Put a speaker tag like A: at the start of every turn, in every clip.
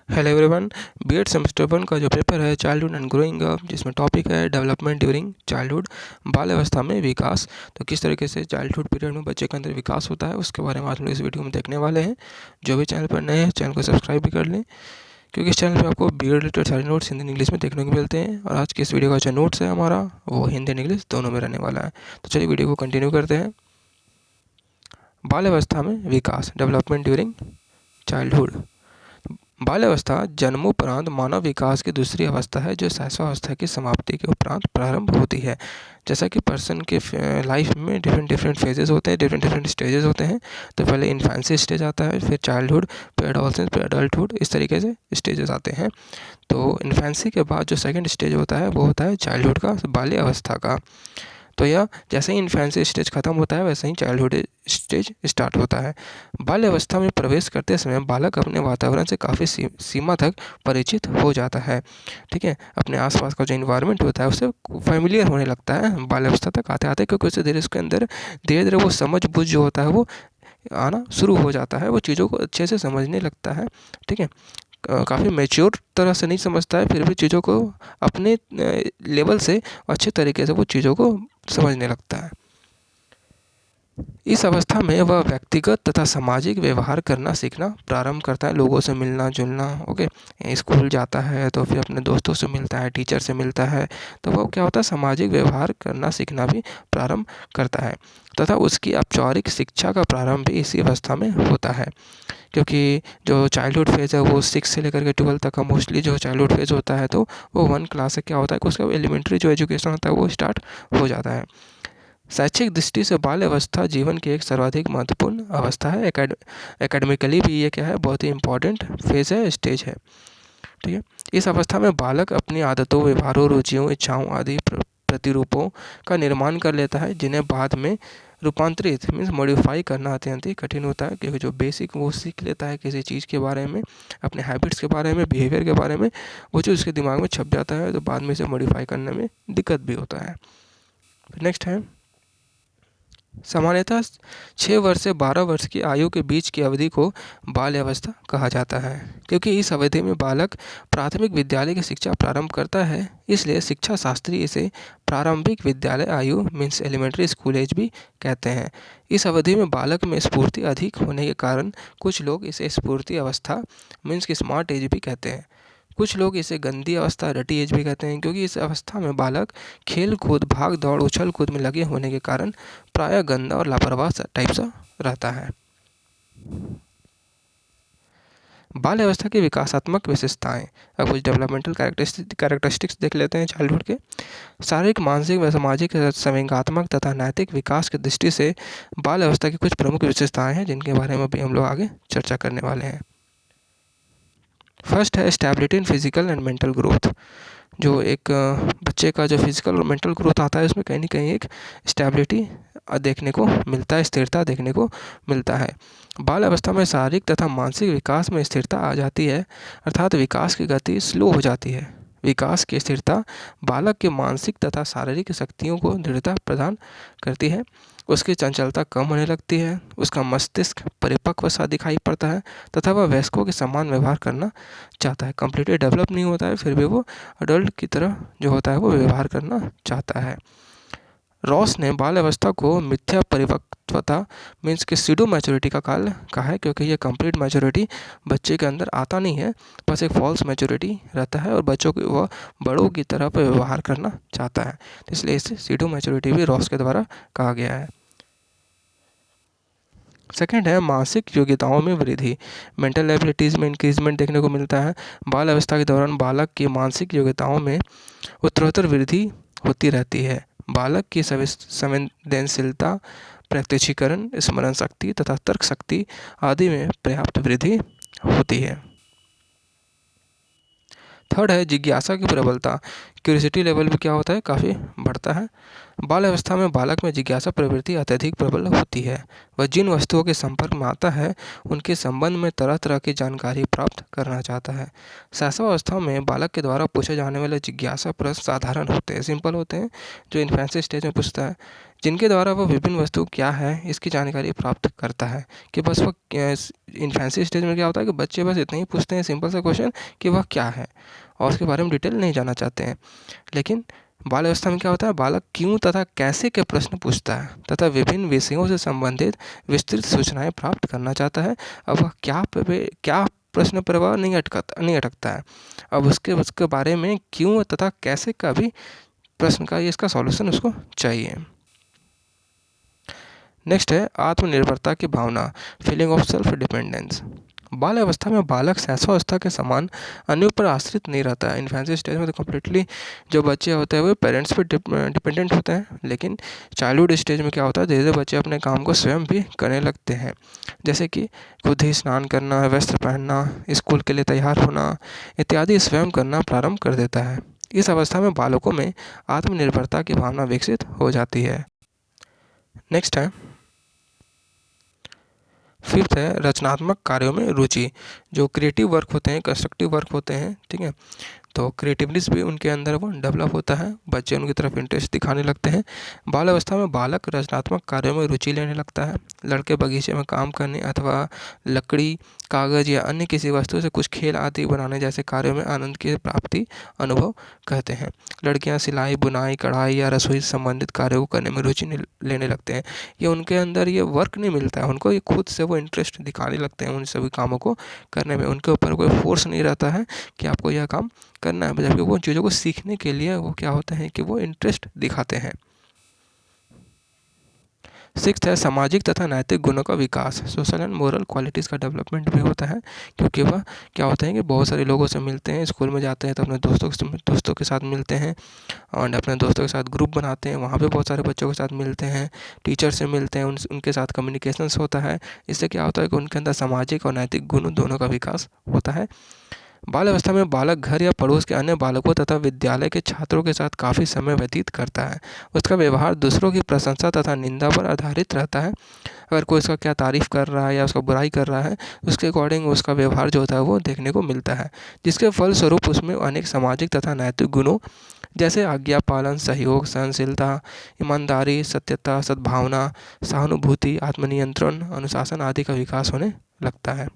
A: Hello everyone. BEd semester 1 का जो paper है चाइल्डहुड एंड ग्रोइंग अप, जिसमें टॉपिक है डेवलपमेंट ड्यूरिंग चाइल्डहुड, बाल अवस्था में विकास। तो किस तरीके से चाइल्डहुड पीरियड में बच्चे के अंदर विकास होता है उसके बारे में आज हम लोग इस वीडियो में देखने वाले हैं। जो भी चैनल पर नए हैं चैनल को सब्सक्राइब भी कर लें, क्योंकि इस चैनल पर आपको बीएड रिलेटेड सारे नोट्स हिंदी इंग्लिश में देखने को मिलते हैं। और आज के इस वीडियो का जो नोट्स है हमारा वो हिंदी एंड इंग्लिश दोनों में रहने वाला है। तो चलिए वीडियो को कंटिन्यू करते हैं। बाल अवस्था में विकास, डेवलपमेंट ड्यूरिंग चाइल्डहुड। बाल अवस्था जन्मोपरांत मानव विकास की दूसरी अवस्था है जो शैशवावस्था की समाप्ति के उपरांत प्रारंभ होती है। जैसा कि पर्सन के लाइफ में डिफरेंट डिफरेंट फेजेस होते हैं, डिफरेंट डिफरेंट स्टेजेस होते हैं। तो पहले इन्फेंसी स्टेज आता है, फिर चाइल्डहुड, फिर एडोलसेंस, फिर एडल्टहुड, इस तरीके से स्टेजेस आते हैं। तो इन्फेंसी के बाद जो सेकंड स्टेज होता है वो होता है चाइल्डहुड का, बाल्य अवस्था का। तो यह जैसे ही इन्फेंसी स्टेज खत्म होता है वैसे ही चाइल्डहुड स्टेज स्टार्ट होता है। बाल्य अवस्था में प्रवेश करते समय बालक अपने वातावरण से काफ़ी सीमा तक परिचित हो जाता है। ठीक है, अपने आसपास का जो इन्वायरमेंट होता है उससे फेमिलियर होने लगता है बाल्य अवस्था तक आते आते, क्योंकि उससे धीरे उसके अंदर धीरे धीरे वो समझ बुझ जो होता है वो आना शुरू हो जाता है, वो चीज़ों को अच्छे से समझने लगता है। ठीक है, काफ़ी मैच्योर तरह से नहीं समझता है, फिर भी चीज़ों को अपने लेवल से अच्छे तरीके से वो चीज़ों को समझने लगता है। इस अवस्था में वह व्यक्तिगत तथा सामाजिक व्यवहार करना सीखना प्रारंभ करता है, लोगों से मिलना जुलना। ओके, स्कूल जाता है तो फिर अपने दोस्तों से मिलता है, टीचर से मिलता है, तो वो क्या होता है, सामाजिक व्यवहार करना सीखना भी प्रारंभ करता है। तथा उसकी औपचारिक शिक्षा का प्रारंभ भी इसी अवस्था में होता है, क्योंकि जो चाइल्डहुड फेज़ है वो 6 से लेकर के 12 तक का मोस्टली जो चाइल्डहुड फेज़ होता है, तो वो 1 क्लास से क्या होता है कि उसका एलिमेंट्री जो एजुकेशन होता है वो स्टार्ट हो जाता है। शैक्षिक दृष्टि से बाल्य अवस्था जीवन की एक सर्वाधिक महत्वपूर्ण अवस्था है। एकेडमिकली भी ये क्या है, बहुत ही इंपॉर्टेंट फेज़ है, स्टेज है। ठीक है, इस अवस्था में बालक अपनी आदतों, व्यवहारों, रुचियों, इच्छाओं आदि प्रतिरूपों का निर्माण कर लेता है, जिन्हें बाद में रूपांतरित मीन्स मॉडिफाई करना अत्यंत ही कठिन होता है, क्योंकि जो बेसिक वो सीख लेता है किसी चीज़ के बारे में, अपने हैबिट्स के बारे में, बिहेवियर के बारे में, वो जो उसके दिमाग में छप जाता है तो बाद में इसे मॉडिफाई करने में दिक्कत भी होता है। नेक्स्ट है, सामान्यतः 6 वर्ष से 12 वर्ष की आयु के बीच की अवधि को बाल्य अवस्था कहा जाता है, क्योंकि इस अवधि में बालक प्राथमिक विद्यालय की शिक्षा प्रारंभ करता है। इसलिए शिक्षा शास्त्री इसे प्रारंभिक विद्यालय आयु मीन्स एलिमेंट्री स्कूल एज भी कहते हैं। इस अवधि में बालक में स्फूर्ति अधिक होने के कारण कुछ लोग इसे स्फूर्ति अवस्था मीन्स की स्मार्ट एज भी कहते हैं। कुछ लोग इसे गंदी अवस्था रटी एज भी कहते हैं, क्योंकि इस अवस्था में बालक खेल कूद, भाग दौड़, उछल कूद में लगे होने के कारण प्रायः गंदा और लापरवाह टाइप सा रहता है। बाल्य अवस्था की विकासात्मक विशेषताएं, अब कुछ डेवलपमेंटल कैरेक्टरिस्टिक्स देख लेते हैं चाइल्डहुड के। शारीरिक, मानसिक व सामाजिक, संवेगात्मक तथा नैतिक विकास की दृष्टि से बाल्य अवस्था की कुछ प्रमुख विशेषताएं हैं, जिनके बारे में भी हम लोग आगे चर्चा करने वाले हैं। फर्स्ट है stability in physical and mental growth. जो एक बच्चे का जो फिजिकल और मेंटल ग्रोथ आता है उसमें कहीं ना कहीं एक स्टेबिलिटी देखने को मिलता है, स्थिरता देखने को मिलता है। बाल अवस्था में शारीरिक तथा मानसिक विकास में स्थिरता आ जाती है, अर्थात विकास की गति स्लो हो जाती है। विकास की स्थिरता बालक के मानसिक तथा शारीरिक शक्तियों को दृढ़ता प्रदान करती है। उसकी चंचलता कम होने लगती है, उसका मस्तिष्क परिपक्व सा दिखाई पड़ता है तथा वह वयस्कों के समान व्यवहार करना चाहता है। कम्प्लीटली डेवलप नहीं होता है, फिर भी वो अडल्ट की तरह जो होता है वो व्यवहार करना चाहता है। रॉस ने बाल अवस्था को मिथ्या परिपक्वता मीन्स कि सीडो मैच्योरिटी का काल कहा है, क्योंकि ये कंप्लीट मैच्योरिटी बच्चे के अंदर आता नहीं है, बस एक फॉल्स मैच्योरिटी रहता है और बच्चों को वह बड़ों की तरह व्यवहार करना चाहता है। इसलिए इसे सीडो मैच्योरिटी भी रॉस के द्वारा कहा गया है। सेकंड है मानसिक योग्यताओं में वृद्धि, मेंटल एबिलिटीज़ में इंक्रीजमेंट देखने को मिलता है। बाल अवस्था के दौरान बालक की मानसिक योग्यताओं में उत्तरोत्तर वृद्धि होती रहती है। बालक की संवेदनशीलता, प्रत्यक्षीकरण, स्मरण शक्ति तथा तर्क शक्ति आदि में पर्याप्त वृद्धि होती है। थर्ड है जिज्ञासा की प्रबलता, क्यूरियोसिटी लेवल भी क्या होता है, काफ़ी बढ़ता है। बाल अवस्था में बालक में जिज्ञासा प्रवृत्ति अत्यधिक प्रबल होती है। वह जिन वस्तुओं के संपर्क में आता है उनके संबंध में तरह तरह की जानकारी प्राप्त करना चाहता है। शैशवावस्था में बालक के द्वारा पूछे जाने वाले जिज्ञासा प्रश्न साधारण होते हैं, सिंपल होते हैं, जो इन्फेंसी स्टेज में पूछता है। जिनके द्वारा वह विभिन्न वस्तु क्या है इसकी जानकारी प्राप्त करता है। कि बस वो इन्फेंसी स्टेज में क्या होता है कि बच्चे बस इतना ही पूछते हैं सिंपल सा क्वेश्चन कि वह क्या है, और उसके बारे में डिटेल नहीं जानना चाहते हैं। लेकिन बाल अवस्था में क्या होता है, बालक क्यों तथा कैसे के प्रश्न पूछता है तथा विभिन्न विषयों से संबंधित विस्तृत सूचनाएं प्राप्त करना चाहता है। अब वह क्या प्रश्न पर वह नहीं अटकता है। अब उसके बारे में क्यों तथा कैसे का भी प्रश्न का इसका सॉल्यूशन उसको चाहिए। नेक्स्ट है आत्मनिर्भरता की भावना, फीलिंग ऑफ सेल्फ डिपेंडेंस। बाल अवस्था में बालक शैशवावस्था के समान अन्यों पर आश्रित नहीं रहता है। इन्फेंसी स्टेज में तो कम्प्लीटली जो बच्चे होते हैं वो पेरेंट्स पे डिपेंडेंट होते हैं। लेकिन चाइल्डहुड स्टेज में क्या होता है, धीरे धीरे बच्चे अपने काम को स्वयं भी करने लगते हैं। जैसे कि खुद ही स्नान करना, वस्त्र पहनना, स्कूल के लिए तैयार होना इत्यादि स्वयं करना प्रारंभ कर देता है। इस अवस्था में बालकों में आत्मनिर्भरता की भावना विकसित हो जाती है। नेक्स्ट है फिफ्थ है रचनात्मक कार्यों में रुचि। जो क्रिएटिव वर्क होते हैं, कंस्ट्रक्टिव वर्क होते हैं, ठीक है, तो क्रिएटिवनेस भी उनके अंदर वो डेवलप होता है, बच्चे उनकी तरफ इंटरेस्ट दिखाने लगते हैं। बाल अवस्था में बालक रचनात्मक कार्यों में रुचि लेने लगता है। लड़के बगीचे में काम करने अथवा लकड़ी, कागज़ या अन्य किसी वस्तु से कुछ खेल आदि बनाने जैसे कार्यों में आनंद की प्राप्ति अनुभव कहते हैं। लड़कियां सिलाई, बुनाई, कढ़ाई या रसोई से संबंधित कार्यों को करने में रुचि लेने लगते हैं। ये उनके अंदर ये वर्क नहीं मिलता है, उनको ये खुद से वो इंटरेस्ट दिखाने लगते हैं उन सभी कामों को करने में। उनके ऊपर कोई फोर्स नहीं रहता है कि आपको यह काम करना है, जबकि वो चीज़ों को सीखने के लिए वो क्या होते हैं कि वो इंटरेस्ट दिखाते हैं। सिक्स्थ है सामाजिक तथा नैतिक गुणों का विकास, सोशल एंड मोरल क्वालिटीज़ का डेवलपमेंट भी होता है। क्योंकि वह क्या होता है कि बहुत सारे लोगों से मिलते हैं, स्कूल में जाते हैं तो अपने दोस्तों के साथ मिलते हैं और अपने दोस्तों के साथ ग्रुप बनाते हैं, वहाँ पे बहुत सारे बच्चों के साथ मिलते हैं, टीचर से मिलते हैं, उनके साथ कम्युनिकेशंस होता है। इससे क्या होता है कि उनके अंदर सामाजिक और नैतिक गुण दोनों का विकास होता है। बाल अवस्था में बालक घर या पड़ोस के अन्य बालकों तथा विद्यालय के छात्रों के साथ काफ़ी समय व्यतीत करता है। उसका व्यवहार दूसरों की प्रशंसा तथा निंदा पर आधारित रहता है। अगर कोई उसका क्या तारीफ़ कर रहा है या उसका बुराई कर रहा है, उसके अकॉर्डिंग उसका व्यवहार जो होता है वो देखने को मिलता है, जिसके फलस्वरूप उसमें अनेक सामाजिक तथा नैतिक गुणों जैसे आज्ञा पालन, सहयोग, सहनशीलता, ईमानदारी, सत्यता, सद्भावना, सहानुभूति, आत्मनियंत्रण, अनुशासन आदि का विकास होने लगता है।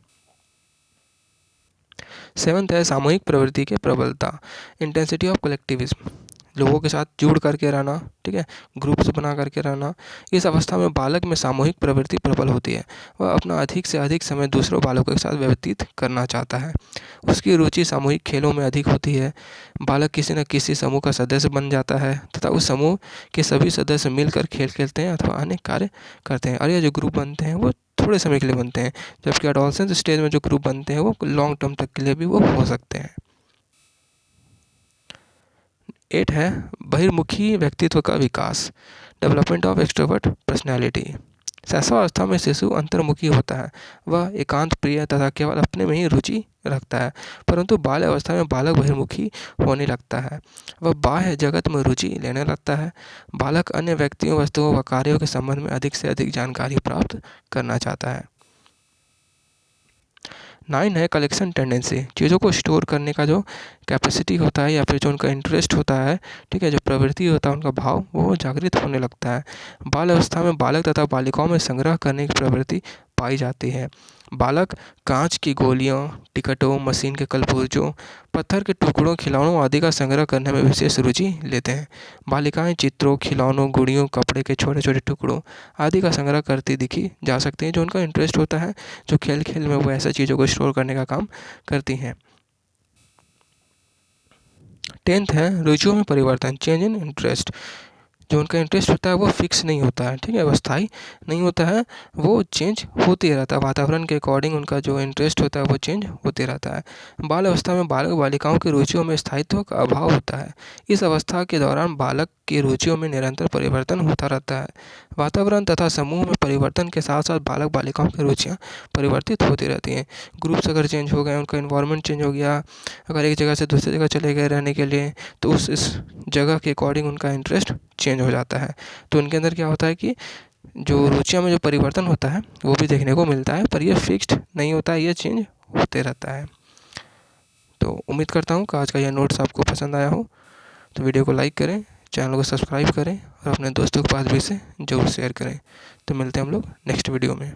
A: सेवंथ है सामूहिक प्रवृत्ति के प्रबलता, इंटेंसिटी ऑफ कलेक्टिविज्म। लोगों के साथ जुड़ करके रहना, ठीक है, ग्रुप्स बना करके रहना। इस अवस्था में बालक में सामूहिक प्रवृत्ति प्रबल होती है। वह अपना अधिक से अधिक समय दूसरों बालकों के साथ व्यतीत करना चाहता है। उसकी रुचि सामूहिक खेलों में अधिक होती है। बालक किसी न किसी समूह का सदस्य बन जाता है तथा उस समूह के सभी सदस्य मिलकर खेल खेलते हैं अथवा अन्य कार्य करते हैं। और ये जो ग्रुप बनते हैं वो थोड़े समय के लिए बनते हैं, जबकि एडोलसेंस स्टेज में जो ग्रुप बनते हैं वो लॉन्ग टर्म तक के लिए भी वो हो सकते हैं। 8 है बहिर्मुखी व्यक्तित्व का विकास, डेवलपमेंट ऑफ एक्सट्रोवर्ट पर्सनैलिटी। शैशवावस्था में शिशु अंतर्मुखी होता है, वह एकांत प्रिय तथा केवल अपने में ही रुचि रखता है। परंतु बाल्य अवस्था में बालक बहिर्मुखी होने लगता है, वह बाह्य जगत में रुचि लेने लगता है। बालक अन्य व्यक्तियों, वस्तुओं व कार्यों के संबंध में अधिक से अधिक जानकारी प्राप्त करना चाहता है। 9 है कलेक्शन टेंडेंसी, चीज़ों को स्टोर करने का जो कैपेसिटी होता है या फिर जो उनका इंटरेस्ट होता है, ठीक है, जो प्रवृत्ति होता है उनका भाव वो जागृत होने लगता है। बाल अवस्था में बालक तथा बालिकाओं में संग्रह करने की प्रवृत्ति पाई जाती है। बालक कांच की गोलियों, टिकटों, मशीन के कलपुर्जों, पत्थर के टुकड़ों, खिलौनों आदि का संग्रह करने में विशेष रुचि लेते हैं। बालिकाएं चित्रों, खिलौनों, गुड़ियों, कपड़े के छोटे छोटे टुकड़ों आदि का संग्रह करती दिखी जा सकती हैं। जो उनका इंटरेस्ट होता है, जो खेल खेल में वो ऐसा चीज़ों को स्टोर करने का काम करती हैं। 10th है रुचियों में परिवर्तन, चेंज इन इंटरेस्ट। जो उनका इंटरेस्ट होता है वो फिक्स नहीं होता है, ठीक है, वो स्थायी नहीं होता है, वो चेंज होते रहता है। वातावरण के अकॉर्डिंग उनका जो इंटरेस्ट होता है वो चेंज होते रहता है। बाल अवस्था में बालक बालिकाओं की रुचियों में स्थायित्व का अभाव होता है। इस अवस्था के दौरान बालक की रुचियों में निरंतर परिवर्तन होता रहता है। वातावरण तथा समूह में परिवर्तन के साथ साथ बालक बालिकाओं की रुचियाँ परिवर्तित होती रहती हैं। ग्रुप्स अगर चेंज हो गए, उनका इन्वायरमेंट चेंज हो गया, अगर एक जगह से दूसरी जगह चले गए रहने के लिए, तो इस जगह के अकॉर्डिंग उनका इंटरेस्ट चेंज हो जाता है। तो उनके अंदर क्या होता है कि जो रुचियों में जो परिवर्तन होता है वो भी देखने को मिलता है, पर ये फिक्स्ड नहीं होता है, ये चेंज होते रहता है। तो उम्मीद करता हूँ कि आज का यह नोट्स आपको पसंद आया हो। तो वीडियो को लाइक करें, चैनल को सब्सक्राइब करें और अपने दोस्तों के पास भी इसे ज़रूर शेयर करें। तो मिलते हैं हम लोग नेक्स्ट वीडियो में।